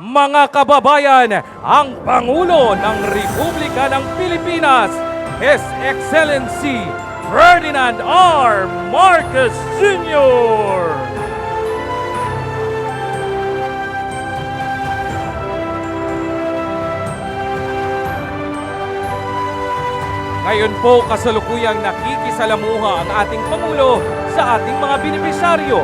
mga kababayan, ang Pangulo ng Republika ng Pilipinas, His Excellency Ferdinand R. Marcos Jr. Ngayon po kasalukuyang nakikisalamuha ang ating Pangulo sa ating mga benepisyaryo.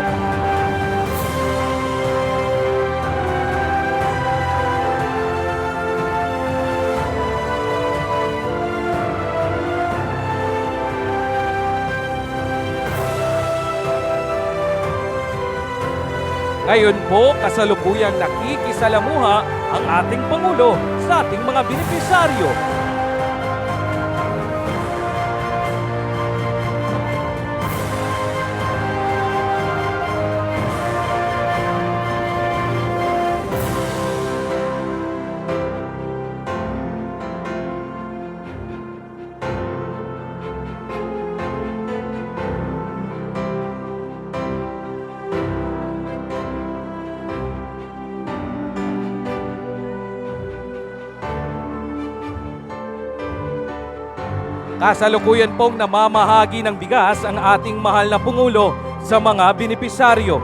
Ngayon po kasalukuyang nakikisalamuha ang ating Pangulo sa ating mga benepisyaryo. Kasalukuyan pong namamahagi ng bigas ang ating mahal na Pangulo sa mga benepisyaryo.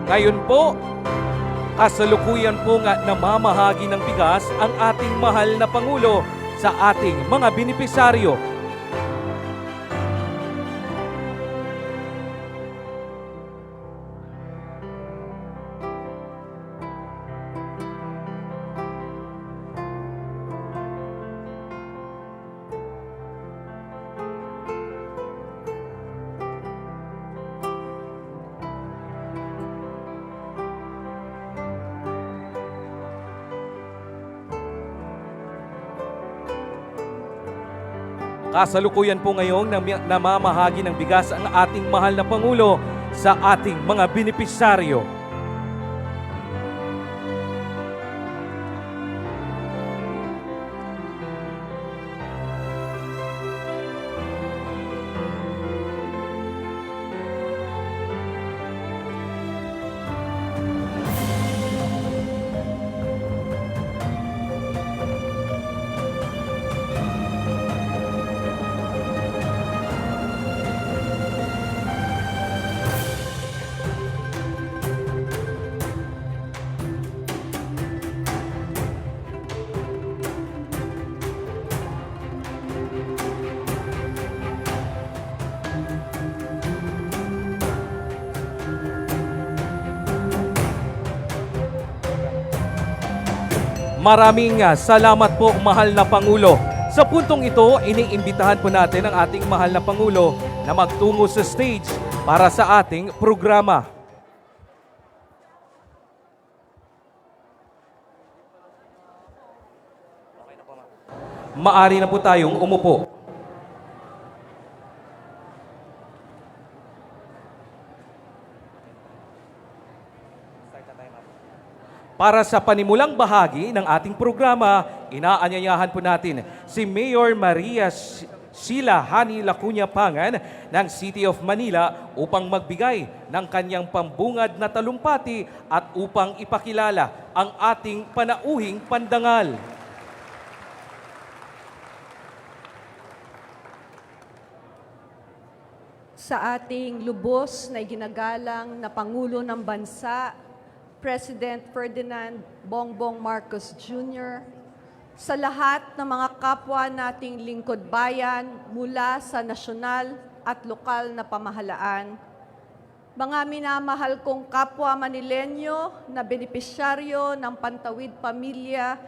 Ngayon po, kasalukuyan pong namamahagi ng bigas ang ating mahal na Pangulo sa ating mga benepisyaryo. Kasalukuyan po ngayong namamahagi ng bigas ang ating mahal na Pangulo sa ating mga benepisyaryo. Maraming salamat po, mahal na Pangulo. Sa puntong ito, iniimbitahan po natin ang ating mahal na Pangulo na magtungo sa stage para sa ating programa. Maari na po tayong umupo. Para sa panimulang bahagi ng ating programa, inaanyayahan po natin si Mayor Maria Sheila Hani Lacuna Pangan ng City of Manila upang magbigay ng kanyang pambungad na talumpati at upang ipakilala ang ating panauhing pandangal. Sa ating lubos na iginagalang na Pangulo ng Bansa, President Ferdinand Bongbong Marcos Jr., sa lahat ng mga kapwa nating lingkod bayan mula sa nasyonal at lokal na pamahalaan, mga minamahal kong kapwa Manilenyo na benepisyaryo ng Pantawid Pamilya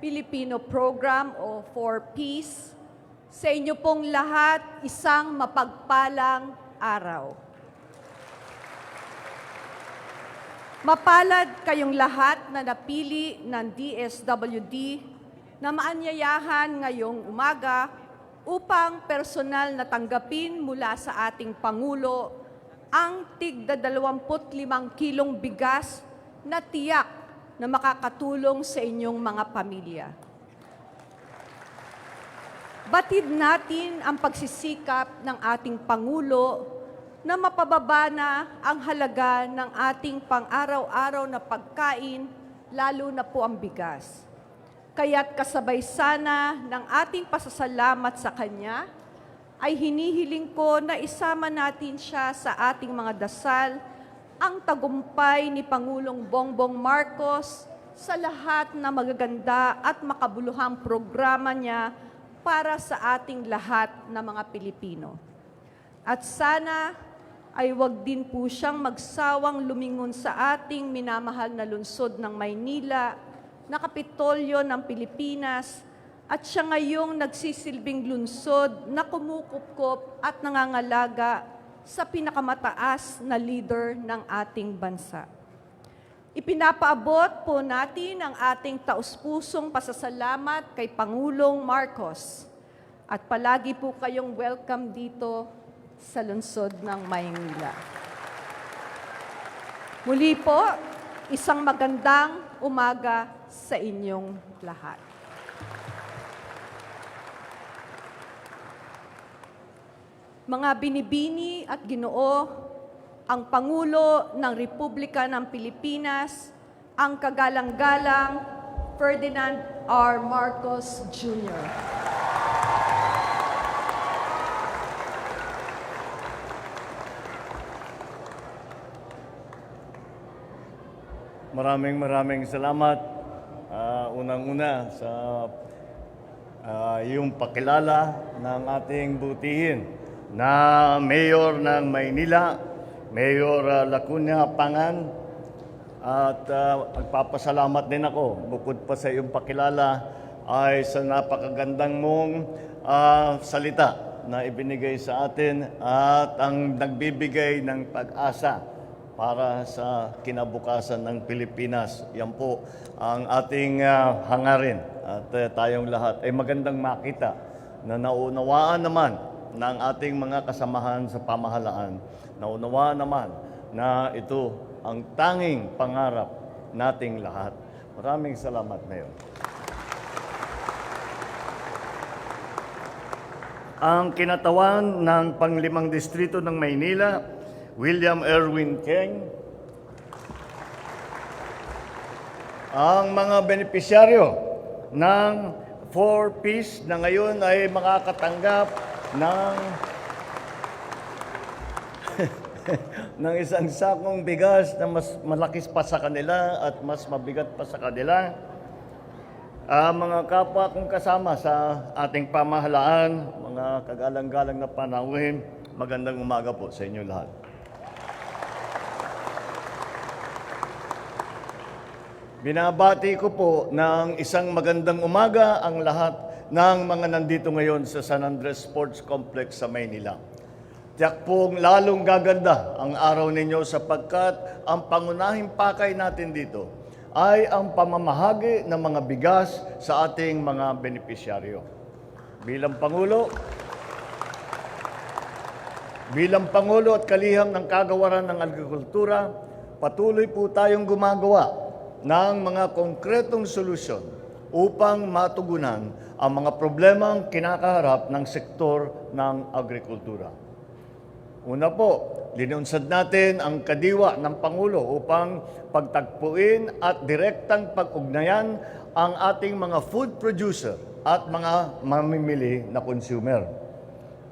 Pilipino Program o For Peace, sa inyo pong lahat isang mapagpalang araw. Mapalad kayong lahat na napili ng DSWD na maanyayahan ngayong umaga upang personal na tanggapin mula sa ating Pangulo ang tigda 25 kilong bigas na tiyak na makakatulong sa inyong mga pamilya. Batid natin ang pagsisikap ng ating Pangulo na mapababa na ang halaga ng ating pang-araw-araw na pagkain, lalo na po ang bigas. Kaya't kasabay sana ng ating pasasalamat sa Kanya, ay hinihiling ko na isama natin siya sa ating mga dasal, ang tagumpay ni Pangulong Bongbong Marcos sa lahat na magaganda at makabuluhang programa niya para sa ating lahat na mga Pilipino. At sana ay wag din po siyang magsawang lumingon sa ating minamahal na lungsod ng Maynila, na kapitolyo ng Pilipinas, at siya ngayong nagsisilbing lungsod na kumukupkop at nangangalaga sa pinakamataas na leader ng ating bansa. Ipinapaabot po natin ang ating taus-pusong pasasalamat kay Pangulong Marcos, at palagi po kayong welcome dito sa lungsod ng Maynila. Muli po, isang magandang umaga sa inyong lahat. Mga binibini at ginoo, ang Pangulo ng Republika ng Pilipinas, ang kagalang-galang Ferdinand R. Marcos Jr. Maraming salamat. Unang-una sa yung pakilala ng ating butihin na Mayor ng Maynila, Mayor Lacuna Pangan. At magpapasalamat din ako, bukod pa sa iyong pakilala, ay sa napakagandang mong salita na ibinigay sa atin at ang nagbibigay ng pag-asa para sa kinabukasan ng Pilipinas. Yan po ang ating hangarin. At tayong lahat ay magandang makita na naunawaan naman ng ating mga kasamahan sa pamahalaan. Naunawaan naman na ito ang tanging pangarap nating lahat. Maraming salamat, Mayor. Ang kinatawan ng panglimang distrito ng Maynila, William Erwin Keng. Ang mga benepisyaryo ng 4Ps na ngayon ay makakatanggap ng ng isang sakong bigas na mas malaki pa sa kanila at mas mabigat pa sa kanila. Mga kapwa kong kasama sa ating pamahalaan, mga kagalang-galang na panauhin, magandang umaga po sa inyo lahat. Binabati ko po ng isang magandang umaga ang lahat ng mga nandito ngayon sa San Andres Sports Complex sa Maynila. Tiyak pong lalong gaganda ang araw ninyo sapagkat ang pangunahing pakay natin dito ay ang pamamahagi ng mga bigas sa ating mga benepisyaryo. Bilang Pangulo at kaliham ng kagawaran ng agrikultura, patuloy po tayong gumagawa ng mga konkretong solusyon upang matugunan ang mga problemang kinakaharap ng sektor ng agrikultura. Una po, linunsad natin ang kadiwa ng Pangulo upang pagtagpuin at direktang pag-ugnayan ang ating mga food producer at mga mamimili na consumer.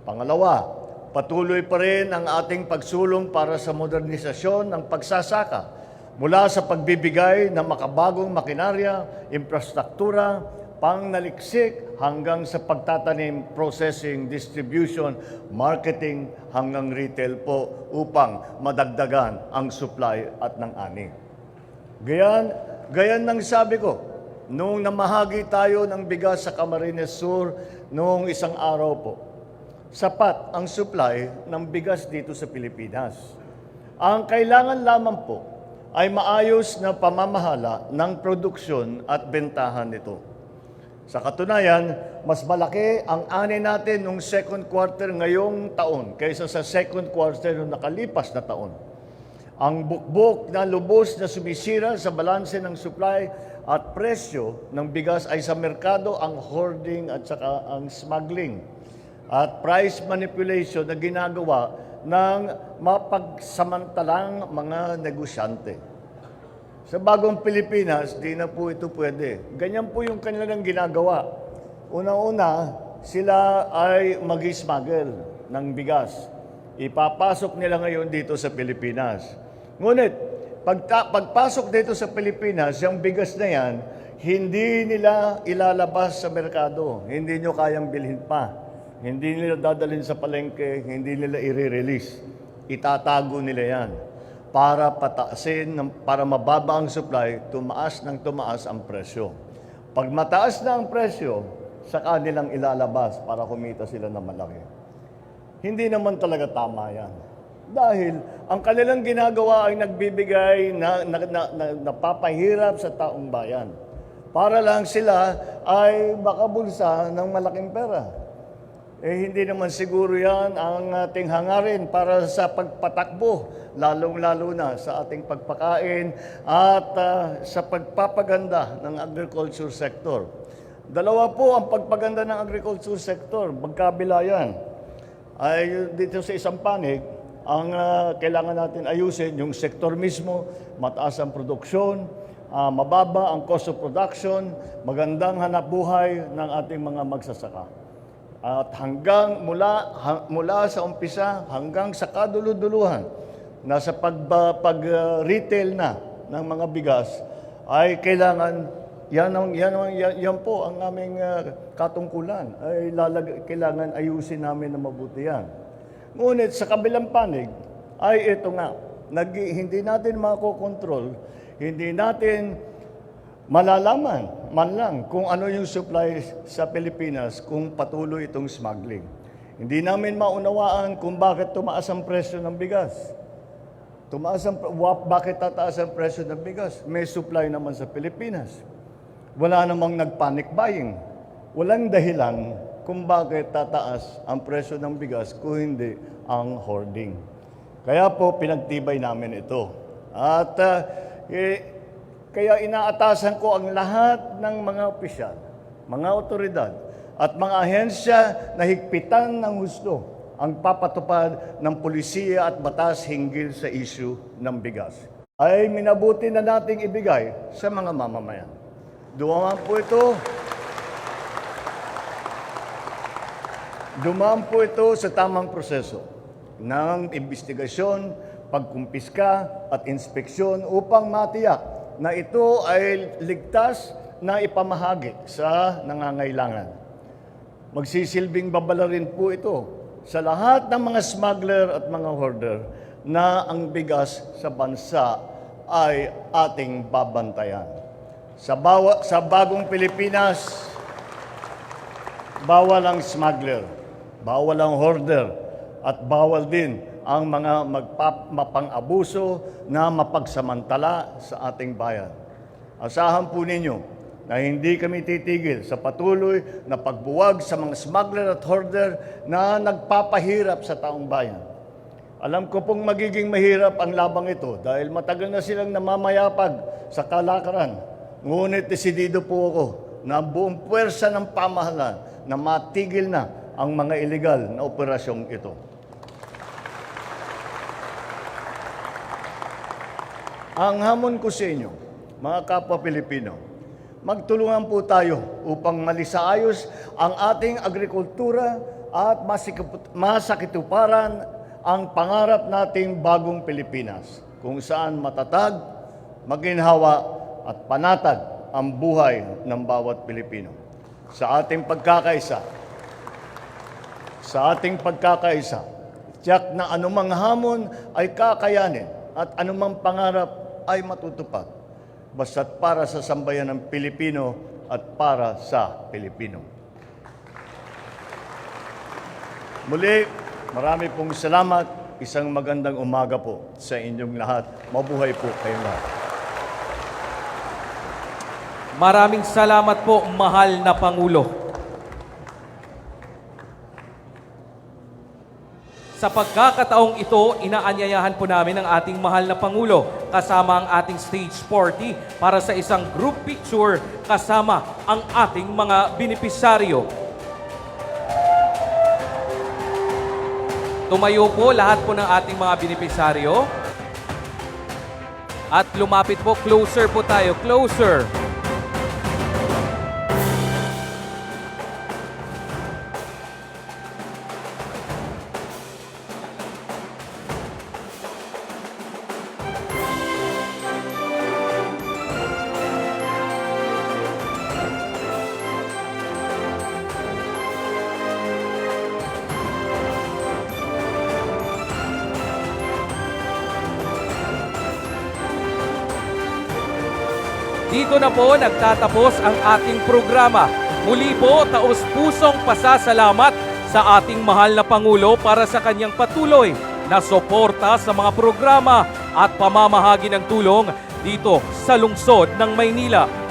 Pangalawa, patuloy pa rin ang ating pagsulong para sa modernisasyon ng pagsasaka mula sa pagbibigay ng makabagong makinarya, infrastruktura, pangnaliksik hanggang sa pagtatanim, processing, distribution, marketing hanggang retail po upang madagdagan ang supply at ng ani. Gayan ng sabi ko, nung namahagi tayo ng bigas sa Camarines Sur noong isang araw po, sapat ang supply ng bigas dito sa Pilipinas. Ang kailangan lamang po ay maayos na pamamahala ng produksyon at bentahan nito. Sa katunayan, mas malaki ang ani natin noong second quarter ngayong taon kaysa sa second quarter noong nakalipas na taon. Ang bukbok na lubos na sumisira sa balanse ng supply at presyo ng bigas ay sa merkado ang hoarding at saka ang smuggling at price manipulation na ginagawa ng mapagsamantalang mga negosyante. Sa bagong Pilipinas, di na po ito pwede. Ganyan po yung kanilang ginagawa. Una-una, sila ay mag-smuggle ng bigas. Ipapasok nila ngayon dito sa Pilipinas. Ngunit, pagpasok dito sa Pilipinas, yung bigas na yan, hindi nila ilalabas sa merkado. Hindi nyo kayang bilhin pa. Hindi nila dadalhin sa palengke, hindi nila i-release. Itatago nila yan para pataasin, para mababa ang supply, tumaas ng tumaas ang presyo. Pag mataas na ang presyo, saka nilang ilalabas para kumita sila ng malaki. Hindi naman talaga tama yan. Dahil ang kanilang ginagawa ay nagbibigay na napapahirap sa taong bayan. Para lang sila ay makabulsa ng malaking pera. Hindi naman siguro yan ang ating hangarin para sa pagpatakbo, lalong-lalo na sa ating pagpakain at sa pagpapaganda ng agriculture sector. Dalawa po ang pagpaganda ng agriculture sector, magkabila yan. Ay dito sa isang panig, ang kailangan natin ayusin yung sektor mismo, mataas ang produksyon, mababa ang cost of production, magandang hanapbuhay ng ating mga magsasaka. At hanggang mula sa umpisa hanggang sa kaduluduluhan na sa pag-retail na ng mga bigas ay kailangan yan po ang aming katungkulan ay kailangan ayusin namin na mabuti yan. Ngunit sa kabilang panig ay ito nga, hindi natin makokontrol, hindi natin malalaman man lang kung ano yung supply sa Pilipinas kung patuloy itong smuggling. Hindi namin maunawaan kung bakit tumaas ang presyo ng bigas. Bakit tataas ang presyo ng bigas? May supply naman sa Pilipinas. Wala namang nag-panic buying. Walang dahilan kung bakit tataas ang presyo ng bigas kung hindi ang hoarding. Kaya po pinagtibay namin ito. At kaya inaatasan ko ang lahat ng mga opisyal, mga otoridad, at mga ahensya na higpitan ng husto ang papatupad ng pulisya at batas hinggil sa issue ng bigas. Ay minabuti na nating ibigay sa mga mamamayan. Dumaan po ito sa tamang proseso ng investigasyon, pagkumpiska at inspeksyon upang matiyak na ito ay ligtas na ipamahagi sa nangangailangan. Magsisilbing babala rin po ito sa lahat ng mga smuggler at mga hoarder na ang bigas sa bansa ay ating babantayan. Sa bagong Pilipinas, bawal ang smuggler, bawal ang hoarder, at bawal din ang mga mapang-abuso na mapagsamantala sa ating bayan. Asahan po ninyo na hindi kami titigil sa patuloy na pagbuwag sa mga smuggler at hoarder na nagpapahirap sa taong bayan. Alam ko pong magiging mahirap ang labang ito dahil matagal na silang namamayapag sa kalakaran. Ngunit desidido po ako na buong puwersa ng pamahalaan na matigil na ang mga illegal na operasyong ito. Ang hamon ko sa inyo, mga kapwa Pilipino, magtulungan po tayo upang malisaayos ang ating agrikultura at masakituparan ang pangarap nating bagong Pilipinas, kung saan matatag, maginhawa at panatag ang buhay ng bawat Pilipino. Sa ating pagkakaisa, tiyak na anumang hamon ay kakayanin at anumang pangarap ay matutupad, basta't para sa sambayan ng Pilipino at para sa Pilipino. Muli, marami pong salamat. Isang magandang umaga po sa inyong lahat. Mabuhay po kayong lahat. Maraming salamat po, mahal na Pangulo. Sa pagkakataong ito, inaanyayahan po namin ang ating mahal na Pangulo kasama ang ating stage party para sa isang group picture kasama ang ating mga benepisaryo. Tumayo po lahat po ng ating mga benepisaryo. At lumapit po, closer po tayo, closer. Dito na po nagtatapos ang ating programa. Muli po, taos-pusong pasasalamat sa ating mahal na Pangulo para sa kanyang patuloy na suporta sa mga programa at pamamahagi ng tulong dito sa lungsod ng Maynila.